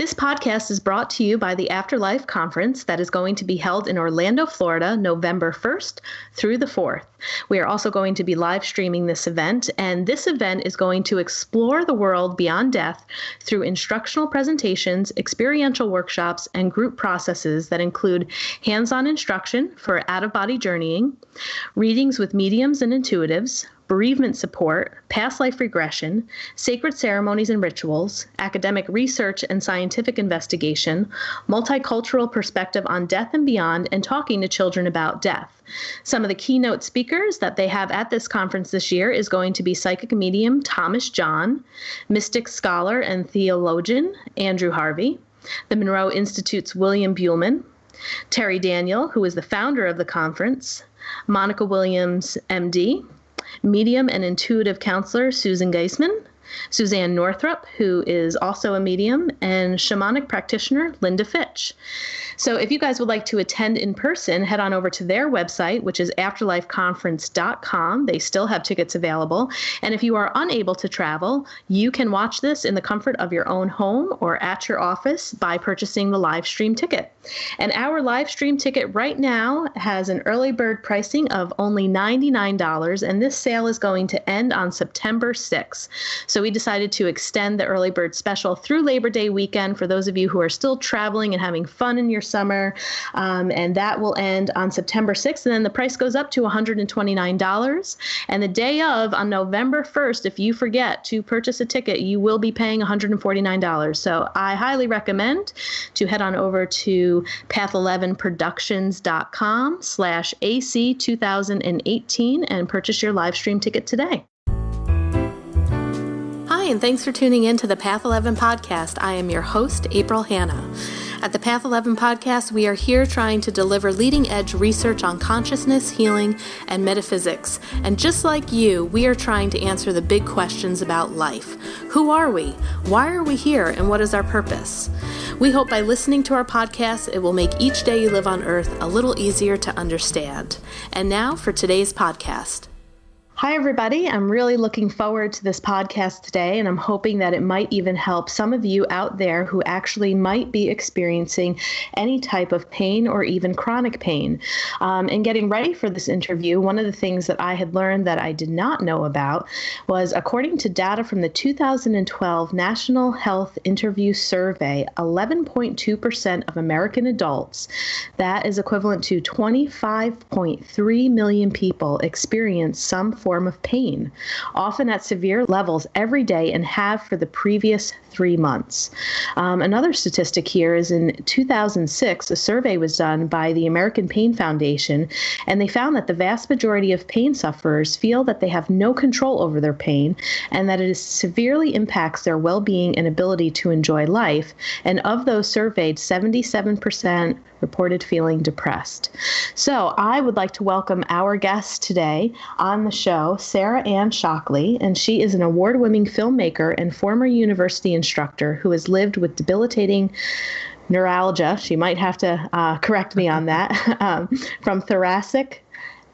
This podcast is brought to you by the Afterlife Conference that is going to be held in Orlando, Florida, November 1st through the 4th. We are also going to be live streaming this event, and this event is going to explore the world beyond death through instructional presentations, experiential workshops, and group processes that include hands-on instruction for out-of-body journeying, readings with mediums and intuitives, bereavement support, past life regression, sacred ceremonies and rituals, academic research and scientific investigation, multicultural perspective on death and beyond, and talking to children about death. Some of the keynote speakers that they have at this conference this year is going to be psychic medium Thomas John, mystic scholar and theologian Andrew Harvey, the Monroe Institute's William Buhlman, Terry Daniel, who is the founder of the conference, Monica Williams, MD, medium and intuitive counselor Susan Geisman, Suzanne Northrup, who is also a medium, and shamanic practitioner Linda Fitch. So if you guys would like to attend in person, head on over to their website, which is afterlifeconference.com. They still have tickets available. And if you are unable to travel, you can watch this in the comfort of your own home or at your office by purchasing the live stream ticket. And our live stream ticket right now has an early bird pricing of only $99, and this sale is going to end on September 6th. So we decided to extend the early bird special through Labor Day weekend for those of you who are still traveling and having fun in your summer, and that will end on September 6th, and then the price goes up to $129. And the day of, on November 1st, if you forget to purchase a ticket, you will be paying $149. So I highly recommend to head on over to path11productions.com/AC2018 and purchase your live stream ticket today. Hi, and thanks for tuning in to the Path 11 podcast. I am your host, April Hanna. At the Path 11 podcast, we are here trying to deliver leading-edge research on consciousness, healing, and metaphysics. And just like you, we are trying to answer the big questions about life. Who are we? Why are we here? And what is our purpose? We hope by listening to our podcast, it will make each day you live on Earth a little easier to understand. And now for today's podcast. Hi, everybody. I'm really looking forward to this podcast today, and I'm hoping that it might even help some of you out there who actually might be experiencing any type of pain or even chronic pain. And getting ready for this interview, one of the things that I had learned that I did not know about was, according to data from the 2012 National Health Interview Survey, 11.2% of American adults, that is equivalent to 25.3 million people, experience some form of pain, often at severe levels every day, and have for the previous 3 months. Another statistic here is in 2006, a survey was done by the American Pain Foundation, and they found that the vast majority of pain sufferers feel that they have no control over their pain and that it severely impacts their well-being and ability to enjoy life. And of those surveyed, 77% reported feeling depressed. So I would like to welcome our guest today on the show, Sarah Ann Shockley, and she is an award-winning filmmaker and former university instructor who has lived with debilitating neuralgia. She might have to correct me on that, from thoracic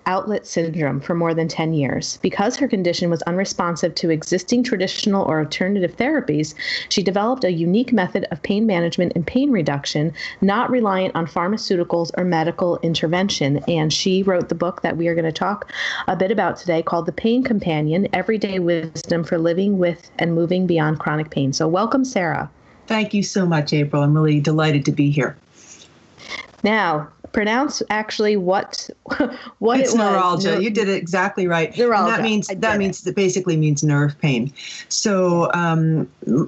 outlet syndrome for more than 10 years. Because her condition was unresponsive to existing traditional or alternative therapies, she developed a unique method of pain management and pain reduction, not reliant on pharmaceuticals or medical intervention. And she wrote the book that we are going to talk a bit about today called The Pain Companion, Everyday Wisdom for Living with and Moving Beyond Chronic Pain. So welcome, Sarah. Thank you so much, April. I'm really delighted to be here. Now, pronounce actually what it's neuralgia. You did it exactly right. Neuralgia. And that basically means nerve pain. So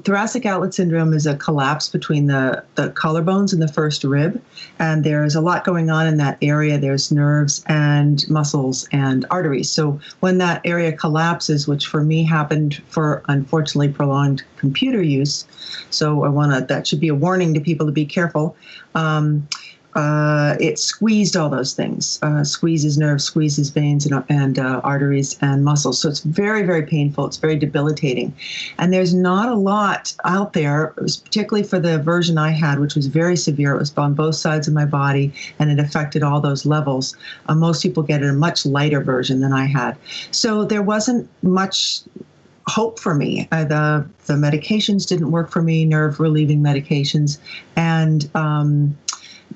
thoracic outlet syndrome is a collapse between the collarbones and the first rib, and there's a lot going on in that area. There's nerves and muscles and arteries. So when that area collapses, which for me happened for unfortunately prolonged computer use, so that should be a warning to people to be careful. It squeezed all those things, squeezes nerves, squeezes veins and arteries and muscles. So it's very, very painful. It's very debilitating. And there's not a lot out there, particularly for the version I had, which was very severe. It was on both sides of my body, and it affected all those levels. Most people get a much lighter version than I had. So there wasn't much hope for me. The medications didn't work for me, nerve relieving medications, and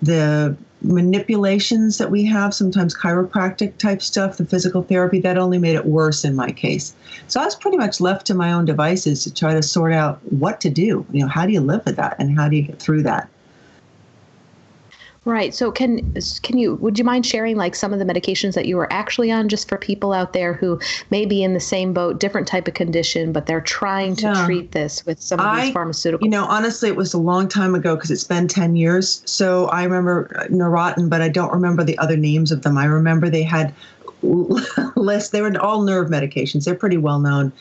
the manipulations that we have, sometimes chiropractic type stuff, the physical therapy, that only made it worse in my case. So I was pretty much left to my own devices to try to sort out what to do. How do you live with that, and how do you get through that? Right. So would you mind sharing like some of the medications that you were actually on, just for people out there who may be in the same boat, different type of condition, but they're trying to treat this with some of these pharmaceuticals? Honestly, it was a long time ago because it's been 10 years. So I remember Neurontin, but I don't remember the other names of them. I remember they had lists. They were all nerve medications. They're pretty well known.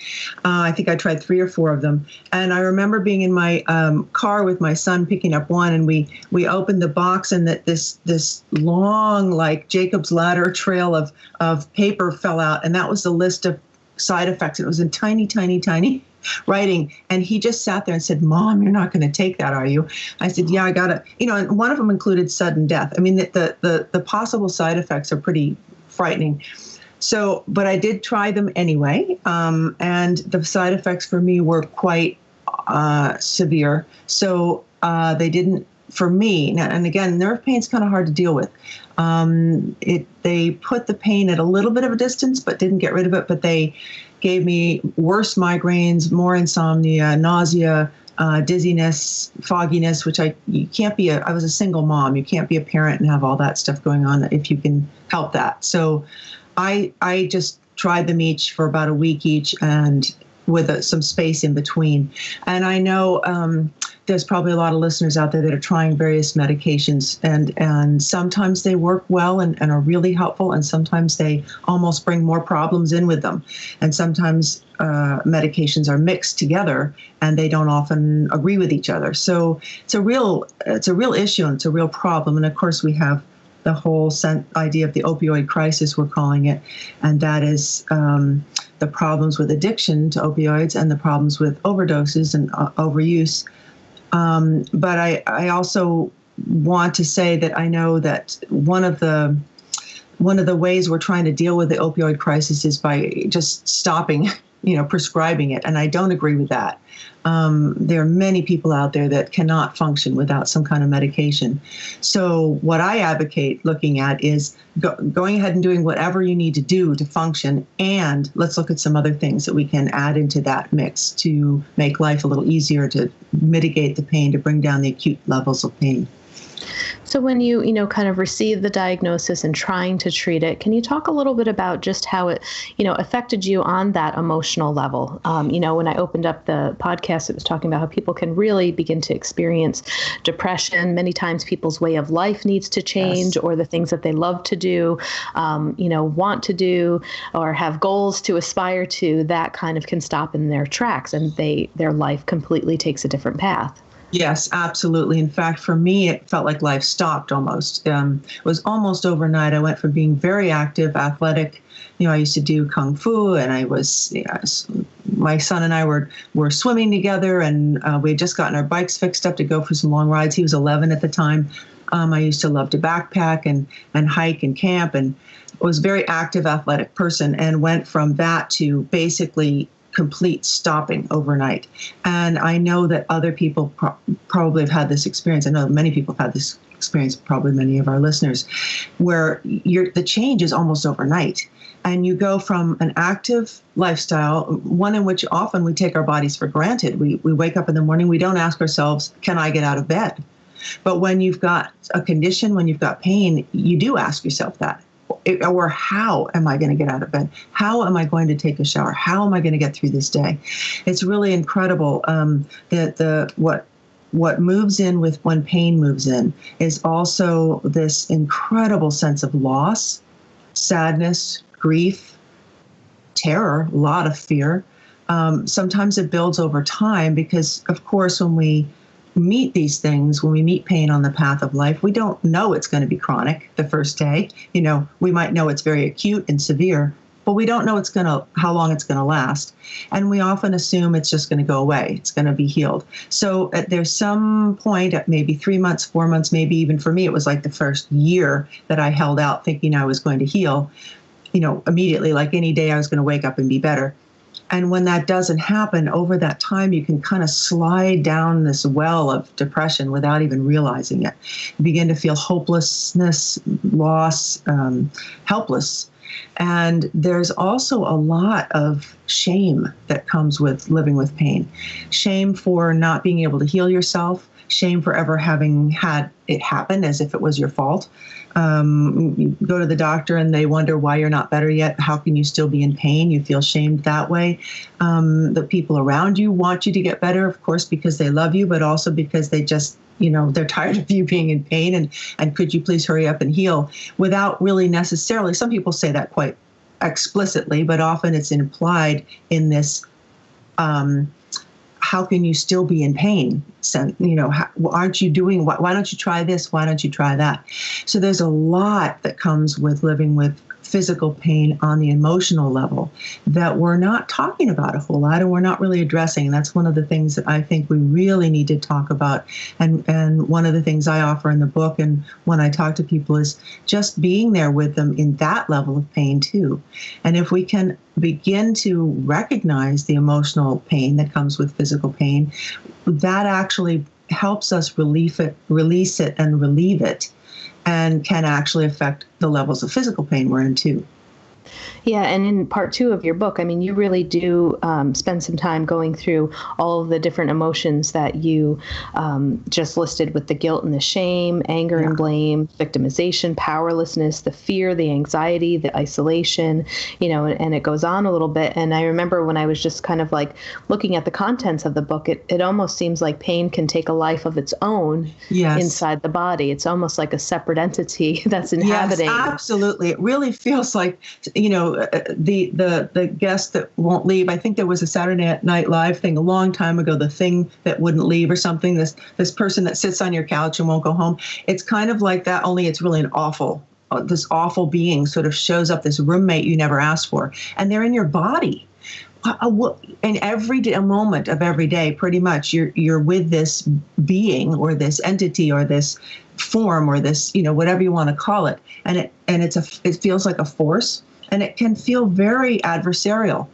I think I tried 3 or 4 of them. And I remember being in my car with my son, picking up one, and we opened the box, and that this long, like Jacob's ladder trail of paper fell out, and that was the list of side effects. It was in tiny, tiny, tiny writing. And he just sat there and said, "Mom, you're not going to take that, are you?" I said, "Yeah, I got it." And one of them included sudden death. I mean, the possible side effects are pretty frightening. So, but I did try them anyway, and the side effects for me were quite severe. So they didn't, for me, and again, nerve pain is kind of hard to deal with. They put the pain at a little bit of a distance, but didn't get rid of it. But they gave me worse migraines, more insomnia, nausea, dizziness, fogginess, which you can't be I was a single mom. You can't be a parent and have all that stuff going on if you can help that. So I just tried them each for about a week each, and with some space in between. And I know there's probably a lot of listeners out there that are trying various medications, and sometimes they work well and are really helpful, and sometimes they almost bring more problems in with them. And sometimes medications are mixed together and they don't often agree with each other. So it's a real issue, and it's a real problem. And of course we have the whole idea of the opioid crisis, we're calling it, and that is the problems with addiction to opioids and the problems with overdoses and overuse. But I also want to say that I know that one of the ways we're trying to deal with the opioid crisis is by just stopping, prescribing it. And I don't agree with that. There are many people out there that cannot function without some kind of medication. So what I advocate looking at is going ahead and doing whatever you need to do to function. And let's look at some other things that we can add into that mix to make life a little easier, to mitigate the pain, to bring down the acute levels of pain. So when you kind of received the diagnosis and trying to treat it, can you talk a little bit about just how it, affected you on that emotional level? When I opened up the podcast, it was talking about how people can really begin to experience depression. Many times people's way of life needs to change, yes, or the things that they love to do, want to do, or have goals to aspire to, that kind of can stop in their tracks, and their life completely takes a different path. Yes, absolutely. In fact, for me, it felt like life stopped almost. It was almost overnight. I went from being very active, athletic. I used to do kung fu, and my son and I were swimming together, and we had just gotten our bikes fixed up to go for some long rides. He was 11 at the time. I used to love to backpack and hike and camp, and was a very active, athletic person, and went from that to basically complete stopping overnight. And I know that other people probably have had this experience. I know many people have had this experience, probably many of our listeners, where the change is almost overnight. And you go from an active lifestyle, one in which often we take our bodies for granted. We wake up in the morning, we don't ask ourselves, can I get out of bed? But when you've got a condition, when you've got pain, you do ask yourself that. Or how am I going to get out of bed? How am I going to take a shower? How am I going to get through this day? It's really incredible that what moves in with when pain moves in is also this incredible sense of loss, sadness, grief, terror, a lot of fear. Sometimes it builds over time because, of course, when we meet these things, when we meet pain on the path of life, we don't know it's going to be chronic the first day. We might know it's very acute and severe, but we don't know how long it's going to last. And we often assume it's just going to go away. It's going to be healed. So there's some point at maybe 3 months, 4 months, maybe even for me, it was like the first year that I held out thinking I was going to heal, immediately, like any day I was going to wake up and be better. And when that doesn't happen, over that time, you can kind of slide down this well of depression without even realizing it. You begin to feel hopelessness, loss, helpless. And there's also a lot of shame that comes with living with pain. Shame for not being able to heal yourself. Shame for ever having had it happen as if it was your fault. You go to the doctor and they wonder why you're not better yet. How can you still be in pain? You feel shamed that way. The people around you want you to get better, of course, because they love you, but also because they just, they're tired of you being in pain and could you please hurry up and heal, without really necessarily, some people say that quite explicitly, but often it's implied in this, how can you still be in pain? So, aren't you doing what? Why don't you try this? Why don't you try that? So there's a lot that comes with living with physical pain on the emotional level that we're not talking about a whole lot and we're not really addressing. And that's one of the things that I think we really need to talk about. And one of the things I offer in the book and when I talk to people is just being there with them in that level of pain too. And if we can begin to recognize the emotional pain that comes with physical pain, that actually helps us release it and relieve it, and can actually affect the levels of physical pain we're in too. Yeah, and in part 2 of your book, you really do spend some time going through all of the different emotions that you just listed, with the guilt and the shame, anger and blame, victimization, powerlessness, the fear, the anxiety, the isolation, and it goes on a little bit. And I remember when I was just kind of like looking at the contents of the book, it almost seems like pain can take a life of its own inside the body. It's almost like a separate entity that's inhabiting. Yes, absolutely. It really feels like, the guest that won't leave. I think there was a Saturday Night Live thing a long time ago, the thing that wouldn't leave or something, this person that sits on your couch and won't go home. It's kind of like that, only it's really this awful being sort of shows up, this roommate you never asked for, and they're in your body. And every day, a moment of every day, pretty much, you're with this being or this entity or this form or this, whatever you want to call it, and it feels like a force. And it can feel very adversarial.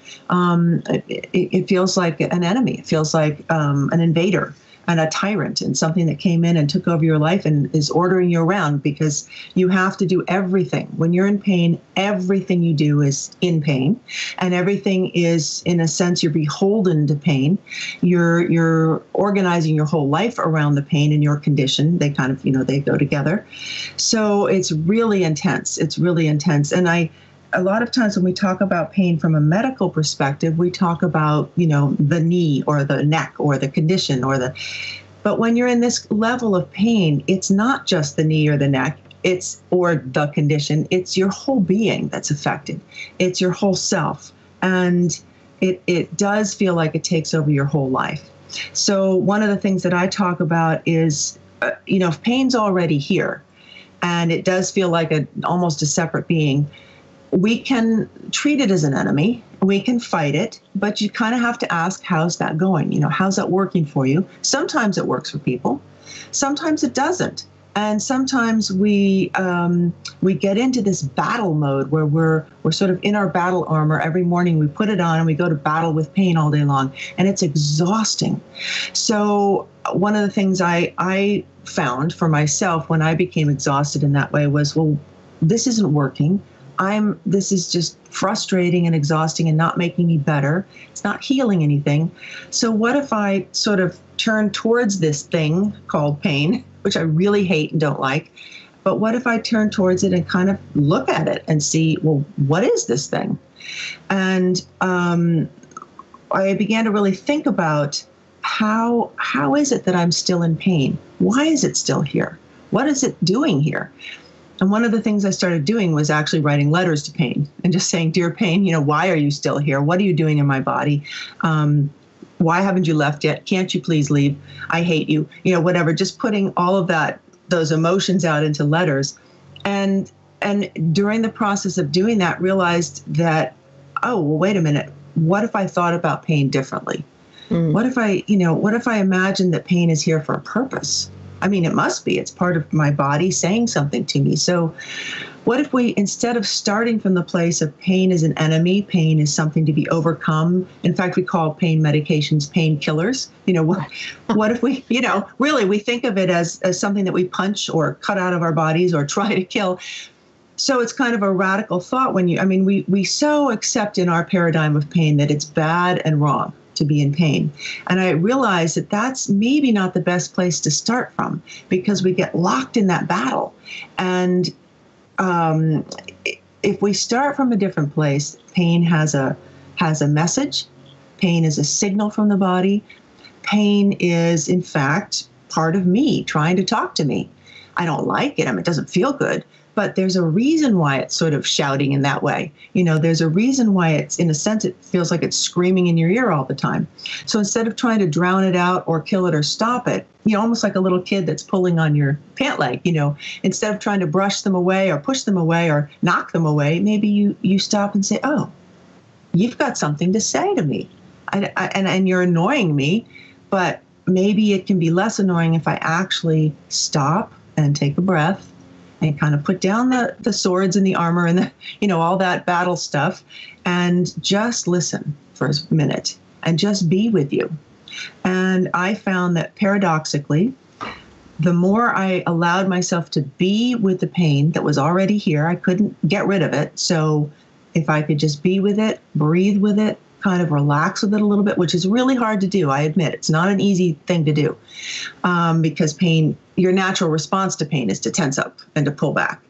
It feels like an enemy. It feels like an invader and a tyrant and something that came in and took over your life and is ordering you around, because you have to do everything. When you're in pain, everything you do is in pain, and everything is, in a sense, you're beholden to pain. You're organizing your whole life around the pain and your condition. They kind of, they go together. So it's really intense. It's really intense. And a lot of times when we talk about pain from a medical perspective, we talk about, the knee or the neck or the condition but when you're in this level of pain, it's not just the knee or the neck, or the condition, it's your whole being that's affected. It's your whole self. And it does feel like it takes over your whole life. So one of the things that I talk about is, if pain's already here and it does feel like almost a separate being, we can treat it as an enemy. We can fight it, but you kind of have to ask, how's that going? How's that working for you? Sometimes it works for people. Sometimes it doesn't. And sometimes we get into this battle mode where we're sort of in our battle armor. Every morning we put it on and we go to battle with pain all day long, and it's exhausting. So one of the things I found for myself when I became exhausted in that way was, well, this isn't working. This is just frustrating and exhausting and not making me better. It's not healing anything. So what if I sort of turn towards this thing called pain, which I really hate and don't like, but what if I turn towards it and kind of look at it and see, well, what is this thing? And I began to really think about how is it that I'm still in pain? Why is it still here? What is it doing here? And one of the things I started doing was actually writing letters to pain and just saying, dear pain, why are you still here? What are you doing in my body? Why haven't you left yet? Can't you please leave? I hate you. Whatever, just putting all of those emotions out into letters. And during the process of doing that, realized that, oh, well, wait a minute. What if I thought about pain differently? What if I imagined that pain is here for a purpose? I mean, it must be. It's part of my body saying something to me. So what if we, instead of starting from the place of pain is an enemy, pain is something to be overcome. In fact, we call pain medications painkillers. What if we, really we think of it as something that we punch or cut out of our bodies or try to kill. So it's kind of a radical thought we so accept in our paradigm of pain that it's bad and wrong to be in pain. And I realize that that's maybe not the best place to start from, because we get locked in that battle. And if we start from a different place, pain has a message. Pain is a signal from the body. Pain is, in fact, part of me trying to talk to me. I don't like it. It doesn't feel good. But there's a reason why it's sort of shouting in that way. There's a reason why it's, in a sense, it feels like it's screaming in your ear all the time. So instead of trying to drown it out or kill it or stop it, almost like a little kid that's pulling on your pant leg, instead of trying to brush them away or push them away or knock them away, maybe you stop and say, oh, you've got something to say to me. And you're annoying me, but maybe it can be less annoying if I actually stop and take a breath and kind of put down the swords and the armor and all that battle stuff, and just listen for a minute and just be with you. And I found that paradoxically, the more I allowed myself to be with the pain that was already here, I couldn't get rid of it. So if I could just be with it, breathe with it, kind of relax with it a little bit, which is really hard to do. I admit it's not an easy thing to do, because pain, your natural response to pain is to tense up and to pull back.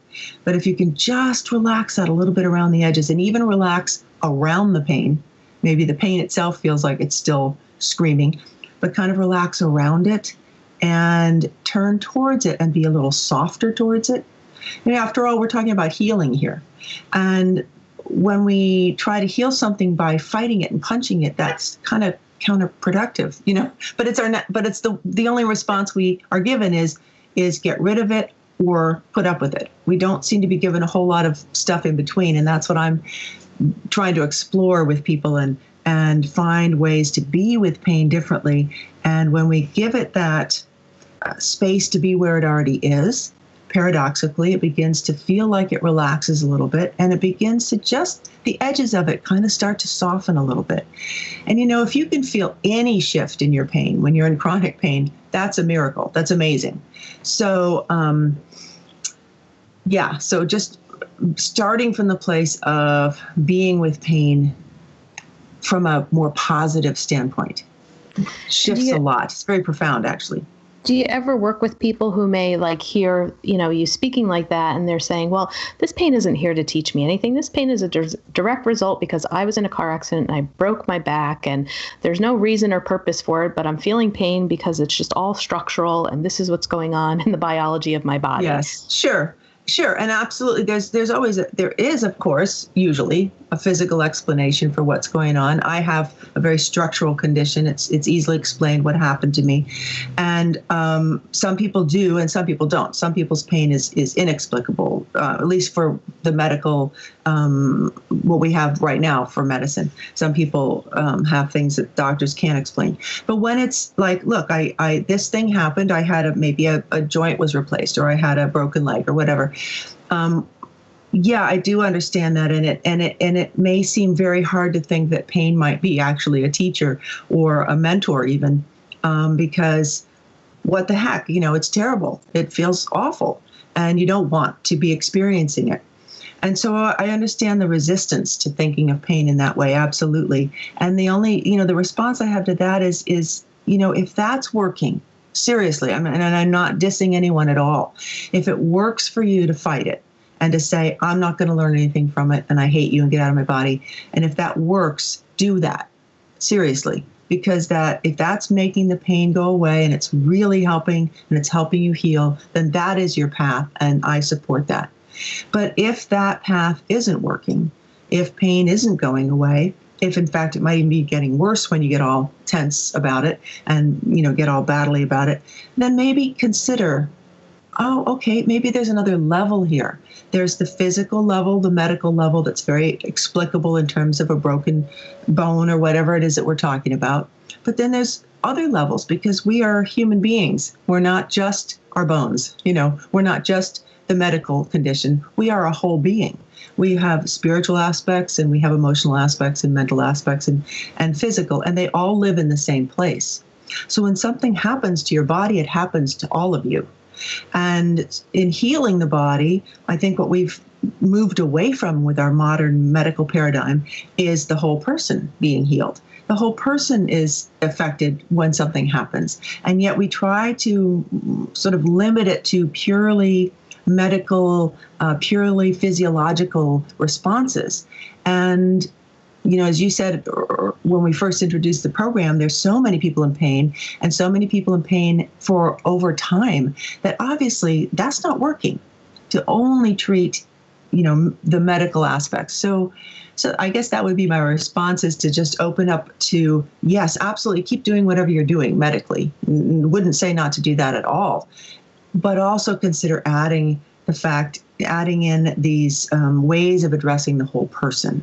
But if you can just relax that a little bit around the edges and even relax around the pain, maybe the pain itself feels like it's still screaming, but kind of relax around it and turn towards it and be a little softer towards it. After all, we're talking about healing here. And when we try to heal something by fighting it and punching it, that's kind of counterproductive, but it's the only response we are given is get rid of it or put up with it. We don't seem to be given a whole lot of stuff in between. And that's what I'm trying to explore with people and find ways to be with pain differently. And when we give it that space to be where it already is, paradoxically, it begins to feel like it relaxes a little bit, and it begins to the edges of it kind of start to soften a little bit. And if you can feel any shift in your pain when you're in chronic pain, that's a miracle. That's amazing. So, so just starting from the place of being with pain from a more positive standpoint shifts a lot. It's very profound, actually. Do you ever work with people who may hear, you speaking like that, and they're saying, well, this pain isn't here to teach me anything. This pain is a direct result because I was in a car accident and I broke my back, and there's no reason or purpose for it, but I'm feeling pain because it's just all structural, and this is what's going on in the biology of my body. Yes, sure. And absolutely, there is, of course, usually a physical explanation for what's going on. I have a very structural condition. It's easily explained what happened to me. And some people do and some people don't. Some people's pain is inexplicable, at least for the medical, what we have right now for medicine. Some people have things that doctors can't explain. But when it's like, look, I this thing happened, I had maybe a joint was replaced, or I had a broken leg or whatever. I do understand that, and it may seem very hard to think that pain might be actually a teacher or a mentor even, because what the heck, it's terrible. It feels awful, and you don't want to be experiencing it. And so I understand the resistance to thinking of pain in that way, absolutely. And the only, the response I have to that is if that's working, seriously, and I'm not dissing anyone at all, if it works for you to fight it and to say, I'm not going to learn anything from it, and I hate you and get out of my body, and if that works, do that, seriously. Because if that's making the pain go away and it's really helping and it's helping you heal, then that is your path, and I support that. But if that path isn't working, if pain isn't going away, if in fact it might even be getting worse when you get all tense about it and get all battly about it, then maybe consider, oh, okay, maybe there's another level here. There's the physical level, the medical level that's very explicable in terms of a broken bone or whatever it is that we're talking about. But then there's other levels, because we are human beings. We're not just our bones. We're not just the medical condition. We are a whole being. We have spiritual aspects, and we have emotional aspects, and mental aspects, and physical, and they all live in the same place. So when something happens to your body, it happens to all of you. And in healing the body, I think what we've moved away from with our modern medical paradigm is the whole person being healed. The whole person is affected when something happens. And yet we try to sort of limit it to purely medical, purely physiological responses. And, as you said when we first introduced the program, there's so many people in pain, and so many people in pain for over time, that obviously that's not working to only treat, the medical aspects. So I guess that would be my response, is to just open up to, yes, absolutely, keep doing whatever you're doing medically. Wouldn't say not to do that at all, but also consider adding in these ways of addressing the whole person.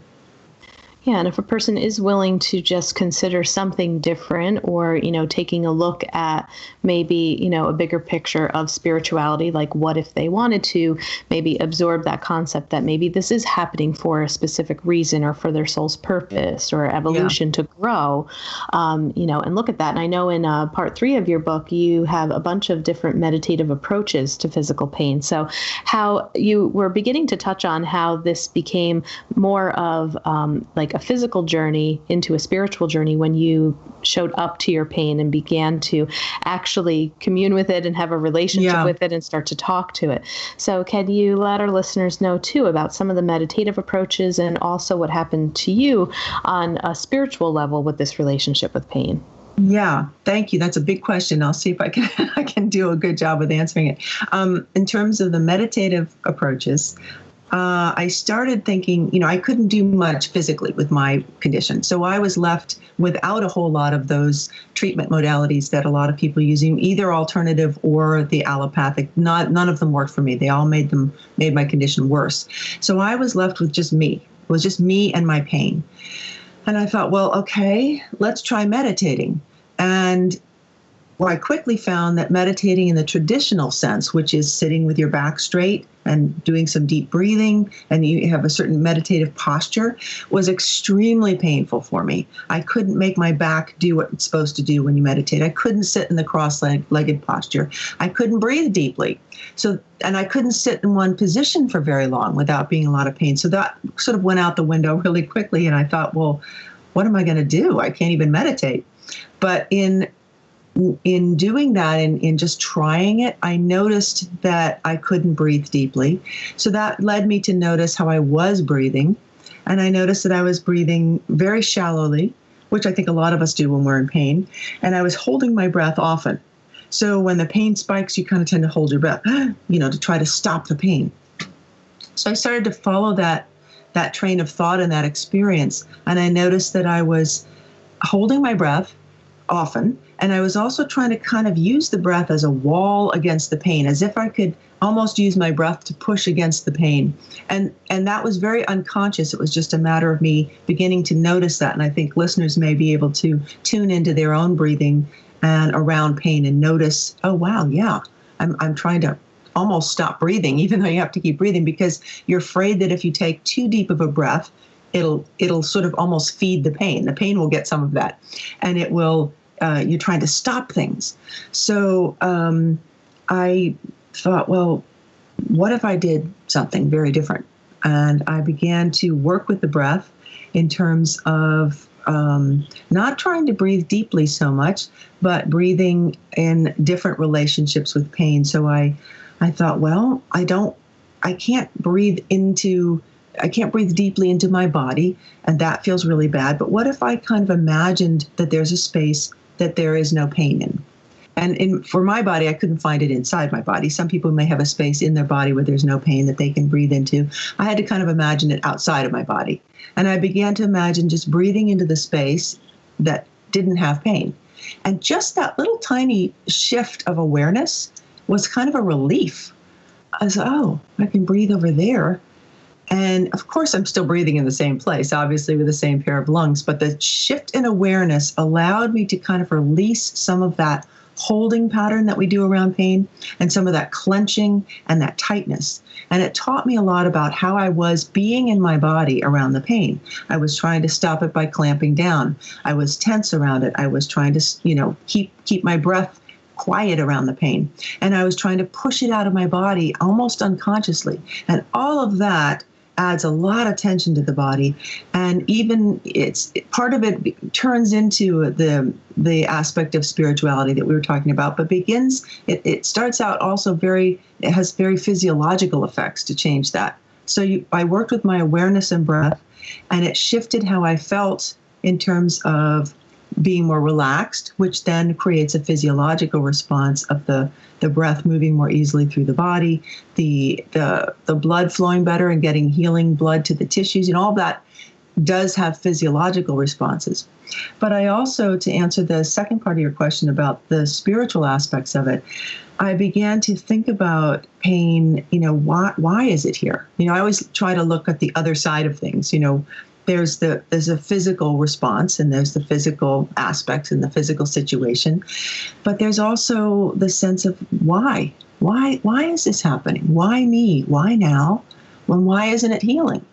Yeah, and if a person is willing to just consider something different, or, taking a look at maybe, a bigger picture of spirituality, like what if they wanted to maybe absorb that concept that maybe this is happening for a specific reason, or for their soul's purpose or evolution to grow, and look at that. And I know in part 3 of your book, you have a bunch of different meditative approaches to physical pain. So how you were beginning to touch on how this became more of like a physical journey into a spiritual journey when you showed up to your pain and began to actually commune with it and have a relationship with it and start to talk to it. So can you let our listeners know too about some of the meditative approaches, and also what happened to you on a spiritual level with this relationship with pain? Yeah, thank you. That's a big question. I'll see if I can do a good job with answering it. In terms of the meditative approaches, I started thinking, I couldn't do much physically with my condition. So I was left without a whole lot of those treatment modalities that a lot of people using, either alternative or the allopathic. None of them worked for me. They all made my condition worse. So I was left with just me. It was just me and my pain. And I thought, well, okay, let's try meditating. And I quickly found that meditating in the traditional sense, which is sitting with your back straight and doing some deep breathing, and you have a certain meditative posture, was extremely painful for me. I couldn't make my back do what it's supposed to do when you meditate. I couldn't sit in the cross-legged posture. I couldn't breathe deeply. And I couldn't sit in one position for very long without being in a lot of pain. So that sort of went out the window really quickly. And I thought, well, what am I going to do? I can't even meditate. But in doing that, in just trying it, I noticed that I couldn't breathe deeply. So that led me to notice how I was breathing. And I noticed that I was breathing very shallowly, which I think a lot of us do when we're in pain. And I was holding my breath often. So when the pain spikes, you kind of tend to hold your breath, to try to stop the pain. So I started to follow that train of thought and that experience. And I noticed that I was holding my breath often. And I was also trying to kind of use the breath as a wall against the pain, as if I could almost use my breath to push against the pain. And that was very unconscious. It was just a matter of me beginning to notice that. And I think listeners may be able to tune into their own breathing and around pain and notice, oh, wow, yeah, I'm trying to almost stop breathing, even though you have to keep breathing, because you're afraid that if you take too deep of a breath, it'll sort of almost feed the pain. The pain will get some of that, and it will, you're trying to stop things. So I thought, well, what if I did something very different? And I began to work with the breath in terms of not trying to breathe deeply so much, but breathing in different relationships with pain. So I thought, well, I can't breathe deeply into my body, and that feels really bad. But what if I kind of imagined that there's a space that there is no pain in? And for my body, I couldn't find it inside my body. Some people may have a space in their body where there's no pain that they can breathe into. I had to kind of imagine it outside of my body. And I began to imagine just breathing into the space that didn't have pain. And just that little tiny shift of awareness was kind of a relief. I was, oh, I can breathe over there. And of course, I'm still breathing in the same place, obviously with the same pair of lungs, but the shift in awareness allowed me to kind of release some of that holding pattern that we do around pain and some of that clenching and that tightness. And it taught me a lot about how I was being in my body around the pain. I was trying to stop it by clamping down. I was tense around it. I was trying to, keep my breath quiet around the pain. And I was trying to push it out of my body almost unconsciously. And all of that adds a lot of tension to the body, and even it's part of it turns into the aspect of spirituality that we were talking about, but it starts out also it has very physiological effects to change that. So I worked with my awareness and breath, and it shifted how I felt in terms of being more relaxed, which then creates a physiological response of the breath moving more easily through the body, the blood flowing better and getting healing blood to the tissues, and all that does have physiological responses. But I also, to answer the second part of your question about the spiritual aspects of it, I began to think about pain, why is it here? I always try to look at the other side of things, There's a physical response, and there's the physical aspects and the physical situation, but there's also the sense of why is this happening? Why me? Why now? Why isn't it healing?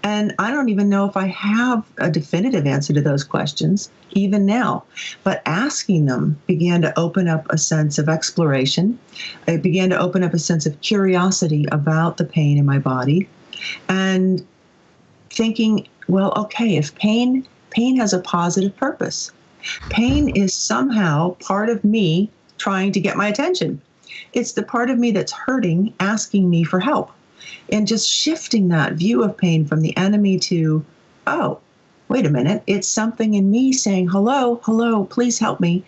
And I don't even know if I have a definitive answer to those questions even now, but asking them began to open up a sense of exploration. It began to open up a sense of curiosity about the pain in my body, and thinking, well, okay, if pain has a positive purpose. Pain is somehow part of me trying to get my attention. It's the part of me that's hurting, asking me for help. And just shifting that view of pain from the enemy to, oh, wait a minute, it's something in me saying, hello, please help me.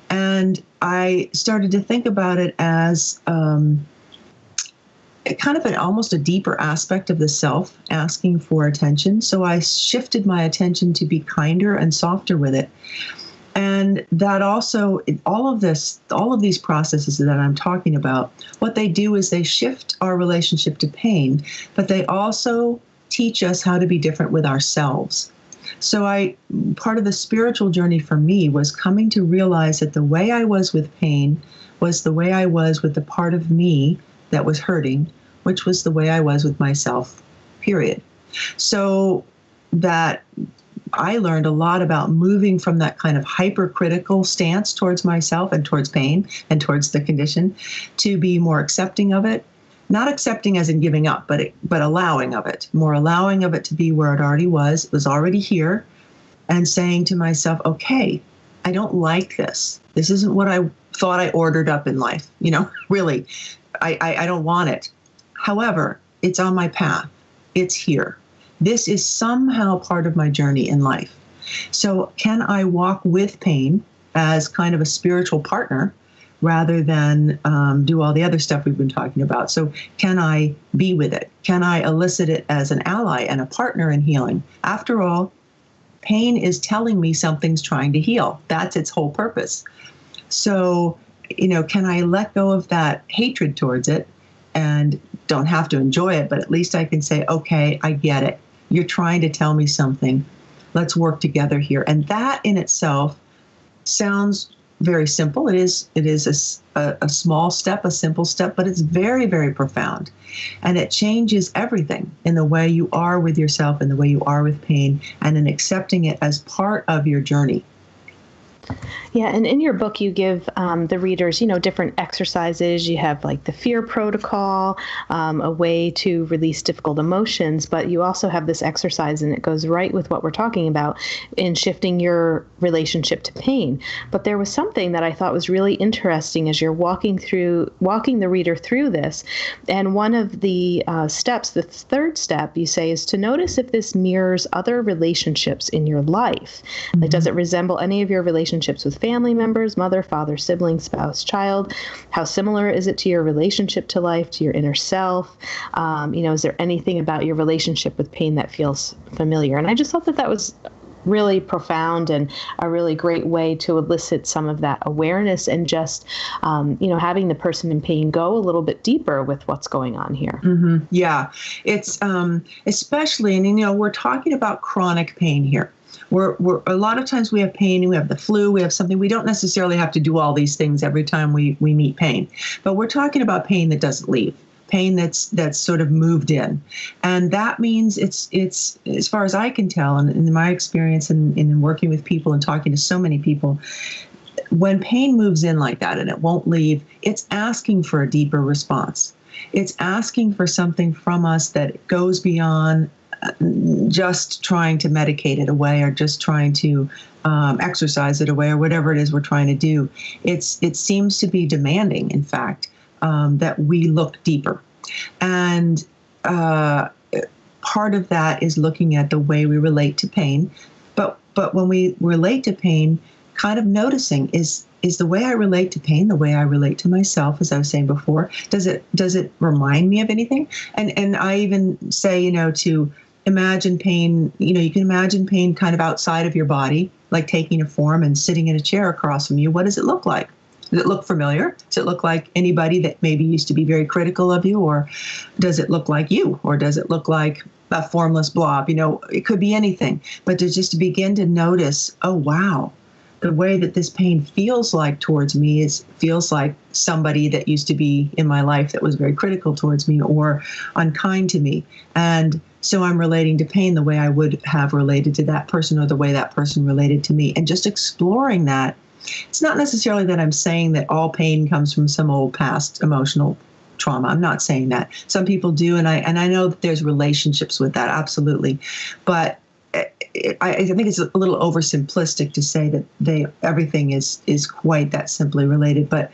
And I started to think about it as kind of almost a deeper aspect of the self asking for attention. So I shifted my attention to be kinder and softer with it. And that also, all of these processes that I'm talking about, what they do is they shift our relationship to pain, but they also teach us how to be different with ourselves. So part of the spiritual journey for me was coming to realize that the way I was with pain was the way I was with the part of me that was hurting, which was the way I was with myself, period. So that I learned a lot about moving from that kind of hypercritical stance towards myself and towards pain and towards the condition to be more accepting of it. Not accepting as in giving up, but allowing of it, more allowing of it to be where it already was. It was already here, and saying to myself, okay, I don't like this. This isn't what I thought I ordered up in life. Really, I don't want it. However, it's on my path. It's here. This is somehow part of my journey in life. So can I walk with pain as kind of a spiritual partner rather than do all the other stuff we've been talking about? So can I be with it? Can I elicit it as an ally and a partner in healing? After all, pain is telling me something's trying to heal. That's its whole purpose. So, can I let go of that hatred towards it and don't have to enjoy it, but at least I can say, okay, I get it. You're trying to tell me something. Let's work together here. And that in itself sounds very simple. It is a small step, a simple step, but it's very, very profound. And it changes everything in the way you are with yourself and the way you are with pain, and in accepting it as part of your journey. Yeah, and in your book, you give the readers, different exercises. You have like the fear protocol, a way to release difficult emotions, but you also have this exercise, and it goes right with what we're talking about in shifting your relationship to pain. But there was something that I thought was really interesting as you're walking the reader through this. And one of the steps, the third step, you say, is to notice if this mirrors other relationships in your life. Mm-hmm. Like, does it resemble any of your relationships with family members, mother, father, sibling, spouse, child? How similar is it to your relationship to life, to your inner self? Is there anything about your relationship with pain that feels familiar? And I just thought that was really profound and a really great way to elicit some of that awareness and just, having the person in pain go a little bit deeper with what's going on here. Mm-hmm. Yeah, it's especially, and we're talking about chronic pain here. We're a lot of times we have pain, we have the flu, we have something. We don't necessarily have to do all these things every time we meet pain, but we're talking about pain that doesn't leave, pain that's sort of moved in, and that means it's as far as I can tell, and in my experience in working with people and talking to so many people, when pain moves in like that and it won't leave, it's asking for a deeper response. It's asking for something from us that goes beyond just trying to medicate it away or just trying to exercise it away or whatever it is we're trying to do. It seems to be demanding, in fact, that we look deeper. And part of that is looking at the way we relate to pain. But when we relate to pain, kind of noticing is the way I relate to pain the way I relate to myself, as I was saying before? Does it remind me of anything? And I even say, to imagine pain, you can imagine pain kind of outside of your body, like taking a form and sitting in a chair across from you. What does it look like? Does it look familiar? Does it look like anybody that maybe used to be very critical of you? Or does it look like you? Or does it look like a formless blob? It could be anything. But to begin to notice, oh, wow, the way that this pain feels like towards me feels like somebody that used to be in my life that was very critical towards me or unkind to me. And so I'm relating to pain the way I would have related to that person or the way that person related to me. And just exploring that. It's not necessarily that I'm saying that all pain comes from some old past emotional trauma. I'm not saying that. Some people do, and I know that there's relationships with that, absolutely. But I think it's a little oversimplistic to say that everything is quite that simply related. But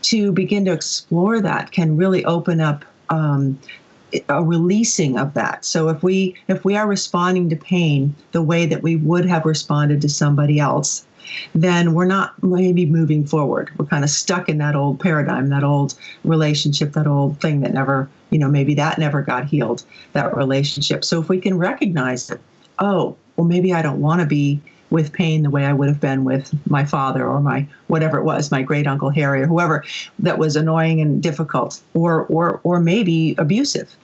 to begin to explore that can really open up a releasing of that. So if we are responding to pain the way that we would have responded to somebody else, then we're not maybe moving forward. We're kind of stuck in that old paradigm, that old relationship, that old thing that never, maybe that never got healed, that relationship. So if we can recognize that, oh, well, maybe I don't want to be with pain the way I would have been with my father or my whatever it was, my great uncle Harry or whoever that was annoying and difficult or maybe abusive.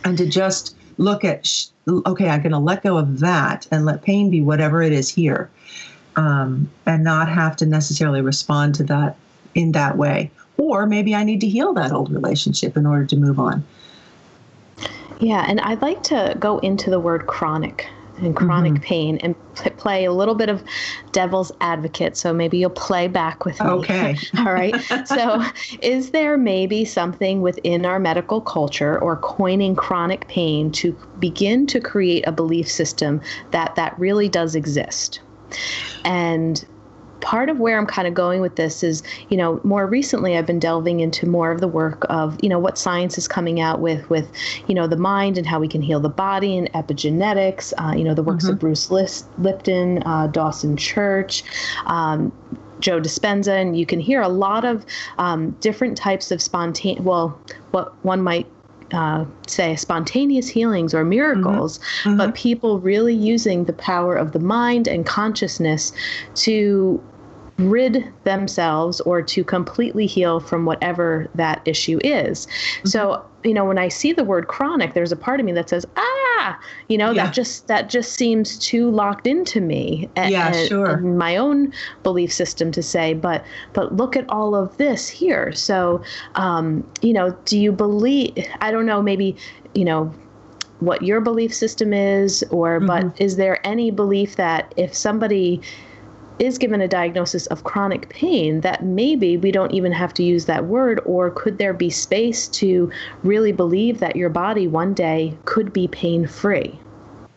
And to just look at, okay, I'm going to let go of that and let pain be whatever it is here, and not have to necessarily respond to that in that way. Or maybe I need to heal that old relationship in order to move on. Yeah, and I'd like to go into the word chronic and chronic pain and play a little bit of devil's advocate. So maybe you'll play back with me. Okay. All right. So is there maybe something within our medical culture or coining chronic pain to begin to create a belief system that really does exist? And part of where I'm kind of going with this is, more recently I've been delving into more of the work of, what science is coming out with, the mind and how we can heal the body and epigenetics, the works of Bruce Lipton, Dawson Church, Joe Dispenza, and you can hear a lot of different types of what one might say spontaneous healings or miracles, but people really using the power of the mind and consciousness to rid themselves or to completely heal from whatever that issue is. So, when I see the word chronic, there's a part of me that says, that just seems too locked into me and my own belief system to say, but look at all of this here. So, do you believe, I don't know, maybe, what your belief system is, but is there any belief that if somebody is given a diagnosis of chronic pain, that maybe we don't even have to use that word, or could there be space to really believe that your body one day could be pain-free?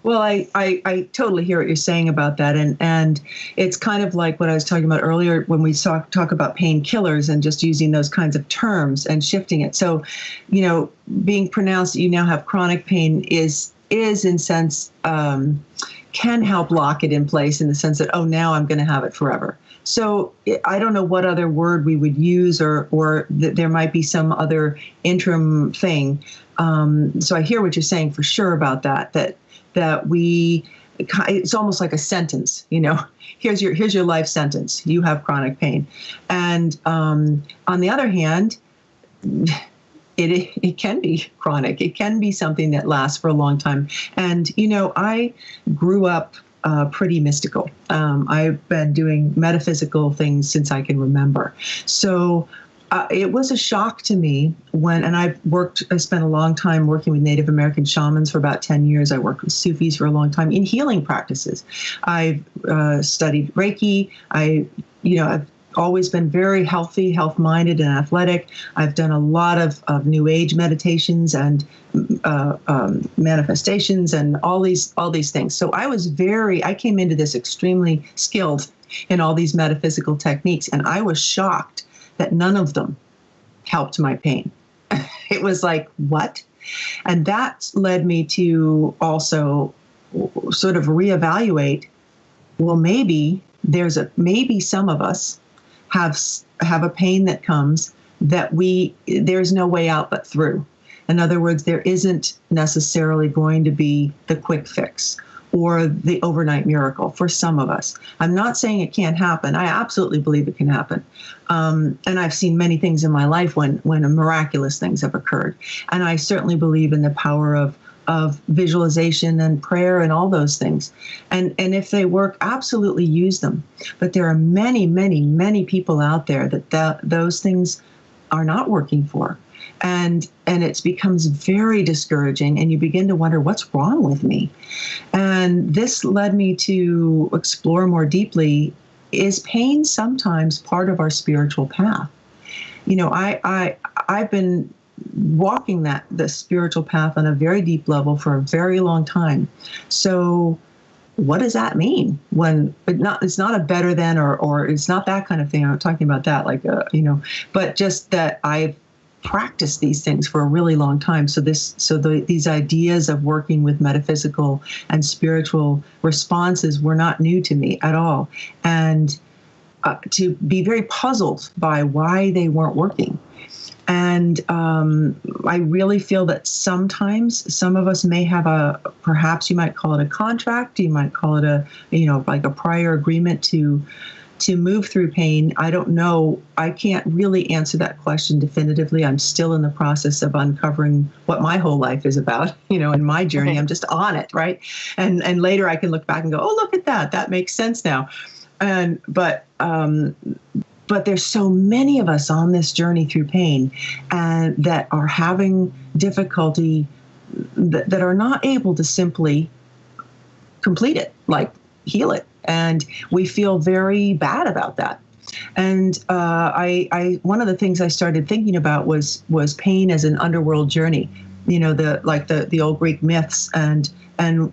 Well, I totally hear what you're saying about that. And it's kind of like what I was talking about earlier when we talk about painkillers and just using those kinds of terms and shifting it. So, being pronounced that you now have chronic pain is in sense, can help lock it in place in the sense that, oh, now I'm going to have it forever. So I don't know what other word we would use or that there might be some other interim thing. So I hear what you're saying for sure about that we it's almost like a sentence, here's your life sentence. You have chronic pain. And on the other hand, it can be chronic. It can be something that lasts for a long time. And, I grew up pretty mystical. I've been doing metaphysical things since I can remember. So it was a shock to me and I spent a long time working with Native American shamans for about 10 years. I worked with Sufis for a long time in healing practices. I've studied Reiki. I've always been very healthy, health-minded, and athletic. I've done a lot of New Age meditations and manifestations and all these things. So I came into this extremely skilled in all these metaphysical techniques, and I was shocked that none of them helped my pain. It was like, what? And that led me to also sort of reevaluate, well, maybe some of us have a pain that comes that there's no way out but through. In other words, there isn't necessarily going to be the quick fix or the overnight miracle for some of us. I'm not saying it can't happen. I absolutely believe it can happen. And I've seen many things in my life when miraculous things have occurred. And I certainly believe in the power of visualization and prayer and all those things. And if they work, absolutely use them. But there are many, many, many people out there that those things are not working for. And it becomes very discouraging, and you begin to wonder, what's wrong with me? And this led me to explore more deeply, is pain sometimes part of our spiritual path? I've been walking the spiritual path on a very deep level for a very long time. So what does that mean when it's not a better than, or it's not that kind of thing. I'm not talking about that, but just that I've practiced these things for a really long time. So these ideas of working with metaphysical and spiritual responses were not new to me at all. And to be very puzzled by why they weren't working. And I really feel that sometimes some of us may have perhaps you might call it a contract, you might call it like a prior agreement to move through pain. I don't know. I can't really answer that question definitively. I'm still in the process of uncovering what my whole life is about, in my journey. Okay. I'm just on it, right? And later I can look back and go, oh, look at that. That makes sense now. But there's so many of us on this journey through pain and that are having difficulty, that are not able to simply complete it, like heal it. And we feel very bad about that. And one of the things I started thinking about was pain as an underworld journey. The old Greek myths, and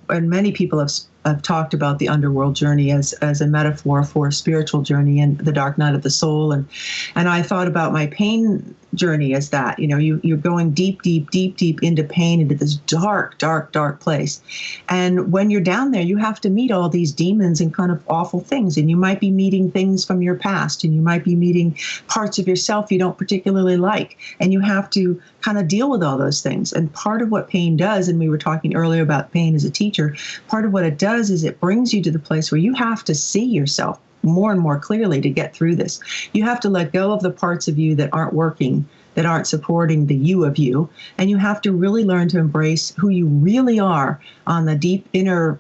many people have talked about the underworld journey as a metaphor for a spiritual journey and the dark night of the soul. And I thought about my pain journey as that, you're going deep, deep, deep, deep into pain, into this dark, dark, dark place. And when you're down there, you have to meet all these demons and kind of awful things. And you might be meeting things from your past, and you might be meeting parts of yourself you don't particularly like. And you have to kind of deal with all those things. And part of what pain does, and we were talking earlier about pain as a teacher, part of what it does is it brings you to the place where you have to see yourself more and more clearly to get through this. You have to let go of the parts of you that aren't working, that aren't supporting the you of you, and you have to really learn to embrace who you really are on the deep inner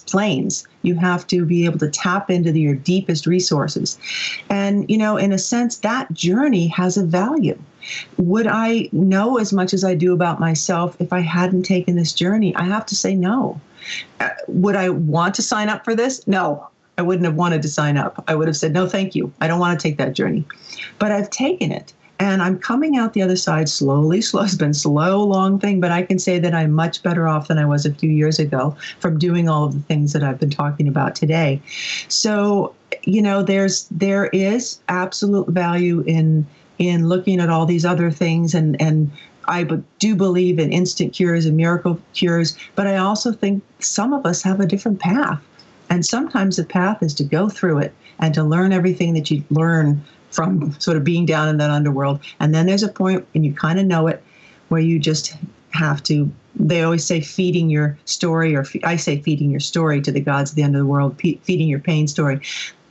planes. You have to be able to tap into your deepest resources. And, in a sense, that journey has a value. Would I know as much as I do about myself if I hadn't taken this journey? I have to say no. Would I want to sign up for this? No. I wouldn't have wanted to sign up. I would have said, no, thank you. I don't want to take that journey. But I've taken it. And I'm coming out the other side slowly. It's been a slow, long thing, but I can say that I'm much better off than I was a few years ago from doing all of the things that I've been talking about today. So, there is absolute value in looking at all these other things. And I do believe in instant cures and miracle cures, but I also think some of us have a different path. And sometimes the path is to go through it and to learn everything that you learn from sort of being down in that underworld. And then there's a point, and you kind of know it, where you just have to, they always say feeding your story, or I say feeding your story to the gods of the underworld, feeding your pain story.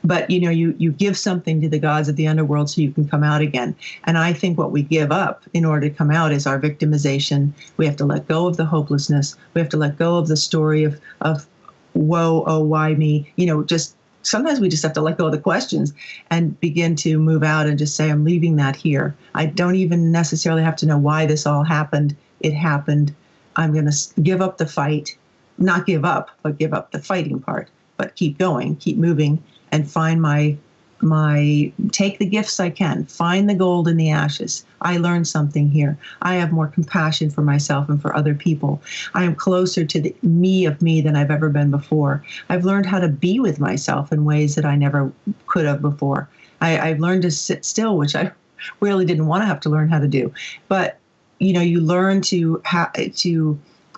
But, you give something to the gods of the underworld so you can come out again. And I think what we give up in order to come out is our victimization. We have to let go of the hopelessness. We have to let go of the story of woe, oh, why me? Just sometimes we just have to let go of the questions and begin to move out and just say, I'm leaving that here. I don't even necessarily have to know why this all happened. It happened. I'm going to give up the fight, not give up, but give up the fighting part, but keep going, keep moving, and find take the gifts I can, find the gold in the ashes. I learned something here. I have more compassion for myself and for other people. I am closer to the me of me than I've ever been before. I've learned how to be with myself in ways that I never could have before. I've learned to sit still, which I really didn't want to have to learn how to do. But, you learn to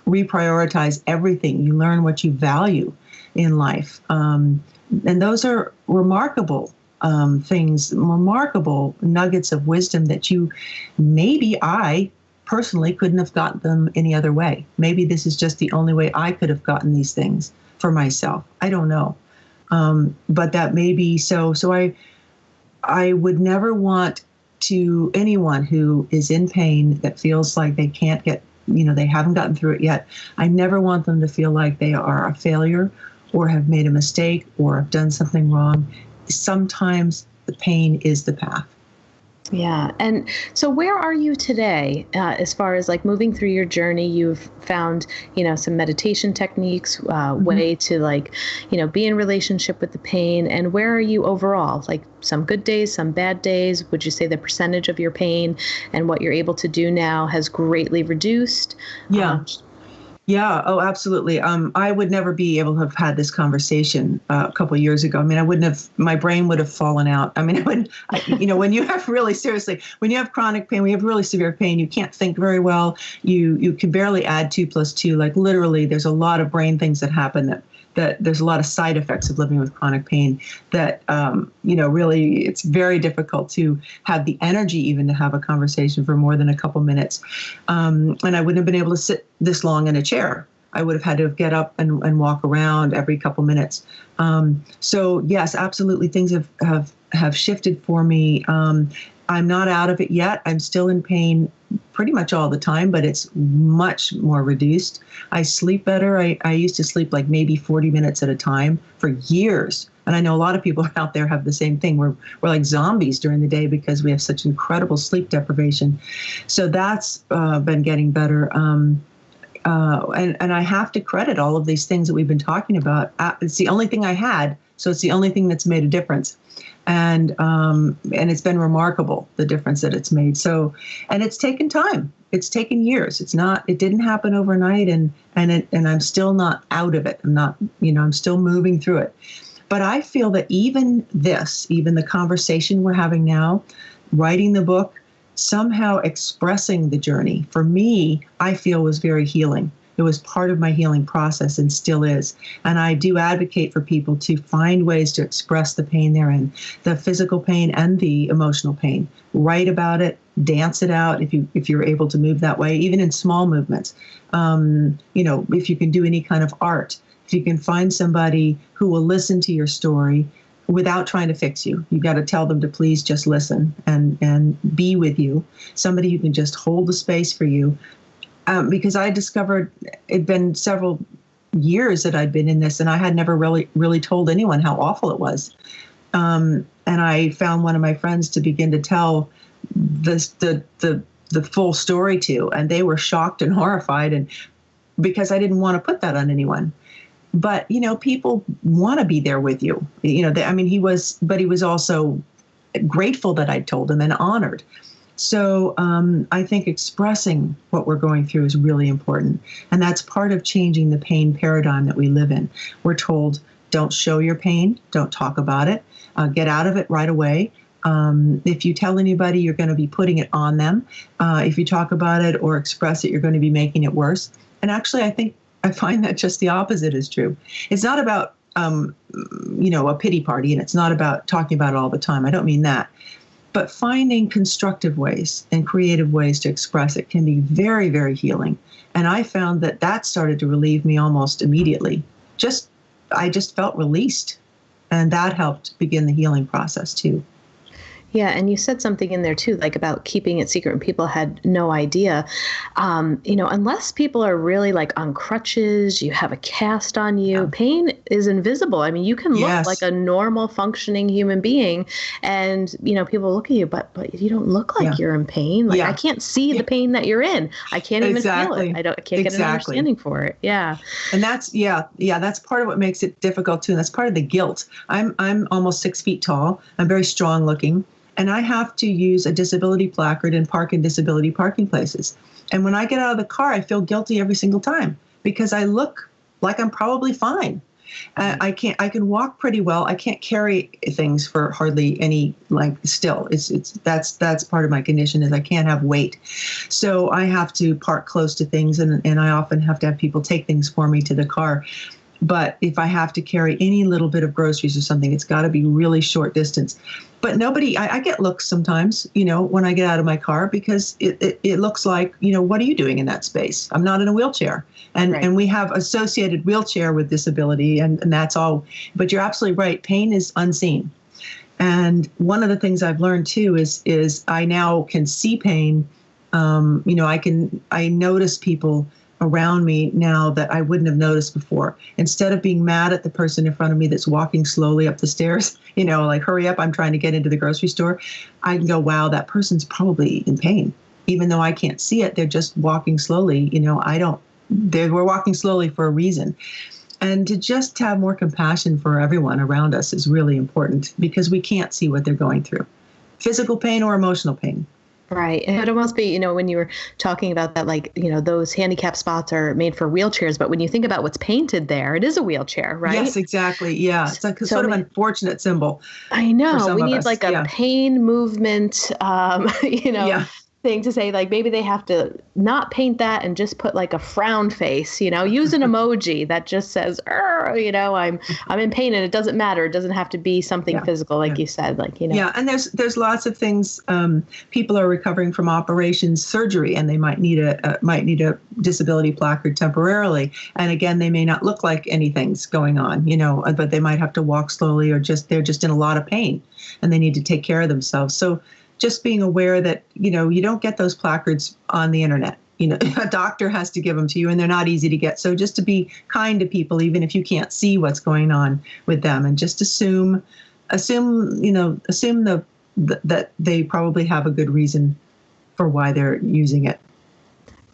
reprioritize everything. You learn what you value in life. And those are remarkable things, remarkable nuggets of wisdom that maybe I personally couldn't have gotten them any other way. Maybe this is just the only way I could have gotten these things for myself. I don't know. But that may be so. So I would never want to anyone who is in pain that feels like they can't get, they haven't gotten through it yet. I never want them to feel like they are a failure or have made a mistake or have done something wrong. Sometimes the pain is the path. Yeah. And so where are you today as far as like moving through your journey? You've found, some meditation techniques, way to be in relationship with the pain. And where are you overall? Like some good days, some bad days? Would you say the percentage of your pain and what you're able to do now has greatly reduced? Yeah. Yeah. Oh, absolutely. I would never be able to have had this conversation a couple of years ago. I mean, my brain would have fallen out. I mean, when you have when you have chronic pain, when you have really severe pain, you can't think very well. You can barely add 2 + 2. Like literally, there's a lot of brain things that happen that there's a lot of side effects of living with chronic pain that, really it's very difficult to have the energy even to have a conversation for more than a couple minutes. And I wouldn't have been able to sit this long in a chair. I would have had to get up and walk around every couple minutes. So yes, absolutely. Things have shifted for me. I'm not out of it yet. I'm still in pain pretty much all the time, but it's much more reduced. I sleep better. I used to sleep like maybe 40 minutes at a time for years. And I know a lot of people out there have the same thing. We're like zombies during the day because we have such incredible sleep deprivation. So that's been getting better. And I have to credit all of these things that we've been talking about. It's the only thing I had, so it's the only thing that's made a difference. And it's been remarkable, the difference that it's made. So, and it's taken time. It's taken years. It didn't happen overnight, and I'm still not out of it. I'm not, I'm still moving through it. But I feel that even the conversation we're having now, writing the book, somehow expressing the journey, for me, I feel was very healing. It was part of my healing process and still is. And I do advocate for people to find ways to express the pain they're in, the physical pain and the emotional pain. Write about it, dance it out if you're able to move that way, even in small movements. If you can do any kind of art, if you can find somebody who will listen to your story without trying to fix you. You got to tell them to please just listen and be with you. Somebody who can just hold the space for you. Because I discovered it'd been several years that I'd been in this, and I had never really told anyone how awful it was. And I found one of my friends to begin to tell the full story to, and they were shocked and horrified, and because I didn't want to put that on anyone. But people want to be there with you. He was also grateful that I'd told him and honored. So I think expressing what we're going through is really important. And that's part of changing the pain paradigm that we live in. We're told, don't show your pain, don't talk about it, get out of it right away. If you tell anybody, you're going to be putting it on them. If you talk about it or express it, you're going to be making it worse. And actually, I find that just the opposite is true. It's not about, a pity party, and it's not about talking about it all the time. I don't mean that. But finding constructive ways and creative ways to express it can be very, very healing. And I found that started to relieve me almost immediately. I just felt released. And that helped begin the healing process too. Yeah, and you said something in there too, like about keeping it secret and people had no idea. Unless people are really like on crutches, you have a cast on you, pain is invisible. I mean, you can look like a normal functioning human being and, people look at you, but you don't look like you're in pain. Like I can't see the pain that you're in. I can't even feel it. I can't get an understanding for it. Yeah. And that's part of what makes it difficult too. And that's part of the guilt. I'm almost 6 feet tall. I'm very strong looking. And I have to use a disability placard and park in disability parking places. And when I get out of the car, I feel guilty every single time because I look like I'm probably fine. I can walk pretty well. I can't carry things for hardly any length still. That's part of my condition is I can't have weight. So I have to park close to things and I often have to have people take things for me to the car. But if I have to carry any little bit of groceries or something, it's got to be really short distance. But I get looks sometimes, when I get out of my car because it looks like, what are you doing in that space? I'm not in a wheelchair. And we have associated wheelchair with disability and that's all. But you're absolutely right. Pain is unseen. And one of the things I've learned too is I now can see pain. I notice people around me now that I wouldn't have noticed before. Instead of being mad at the person in front of me that's walking slowly up the stairs, like hurry up, I'm trying to get into the grocery store, I can go, wow, that person's probably in pain. Even though I can't see it, they're just walking slowly. We're walking slowly for a reason. And to just have more compassion for everyone around us is really important because we can't see what they're going through, physical pain or emotional pain. Right. And it almost be, when you were talking about that, like, those handicap spots are made for wheelchairs. But when you think about what's painted there, it is a wheelchair, right? Yes, exactly. Yeah. It's like sort of unfortunate symbol. I know. We need like a pain movement, thing to say, like maybe they have to not paint that and just put like a frown face, use an emoji that just says, I'm in pain and it doesn't matter. It doesn't have to be something physical, like you said, Yeah. And there's lots of things. People are recovering from operations, surgery, and they might need a disability placard temporarily. And again, they may not look like anything's going on, but they might have to walk slowly or they're just in a lot of pain and they need to take care of themselves. So just being aware that, you don't get those placards on the internet. A doctor has to give them to you and they're not easy to get. So just to be kind to people, even if you can't see what's going on with them and just assume that they probably have a good reason for why they're using it.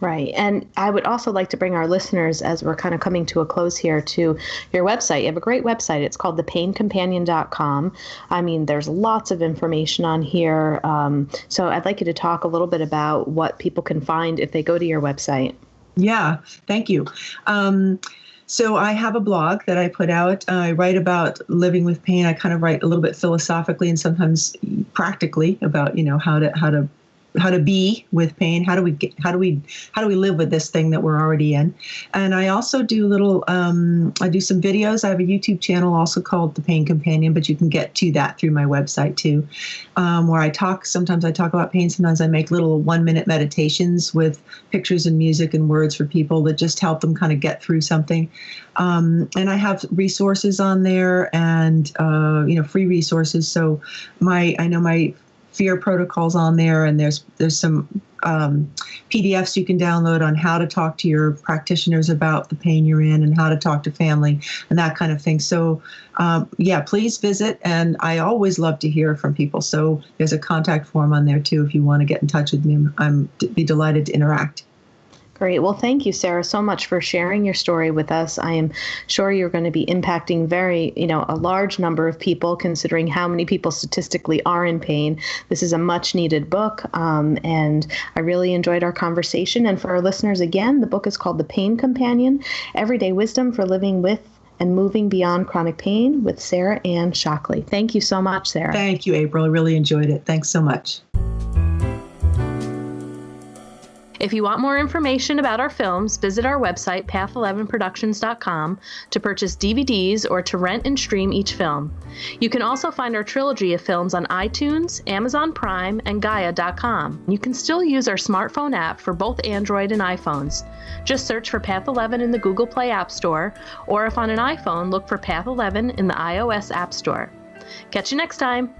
Right. And I would also like to bring our listeners, as we're kind of coming to a close here, to your website. You have a great website. It's called thepaincompanion.com. I mean, there's lots of information on here. So I'd like you to talk a little bit about what people can find if they go to your website. Yeah, thank you. So I have a blog that I put out. I write about living with pain. I kind of write a little bit philosophically and sometimes practically about, how to be with pain. How do we live with this thing that we're already in? And I also do I do some videos. I have a YouTube channel also called The Pain Companion, but you can get to that through my website too, where sometimes I talk about pain. Sometimes I make little 1-minute meditations with pictures and music and words for people that just help them kind of get through something. And I have resources on there and, free resources. So I know my fear protocols on there, and there's some PDFs you can download on how to talk to your practitioners about the pain you're in and how to talk to family and that kind of thing. So please visit. And I always love to hear from people. So there's a contact form on there too if you want to get in touch with me. I'm be delighted to interact. Great. Well, thank you, Sarah, so much for sharing your story with us. I am sure you're going to be impacting a large number of people, considering how many people statistically are in pain. This is a much needed book, and I really enjoyed our conversation. And for our listeners, again, the book is called The Pain Companion, Everyday Wisdom for Living with and Moving Beyond Chronic Pain with Sarah Ann Shockley. Thank you so much, Sarah. Thank you, April. I really enjoyed it. Thanks so much. If you want more information about our films, visit our website, path11productions.com, to purchase DVDs or to rent and stream each film. You can also find our trilogy of films on iTunes, Amazon Prime, and Gaia.com. You can still use our smartphone app for both Android and iPhones. Just search for Path 11 in the Google Play App Store, or if on an iPhone, look for Path 11 in the iOS App Store. Catch you next time.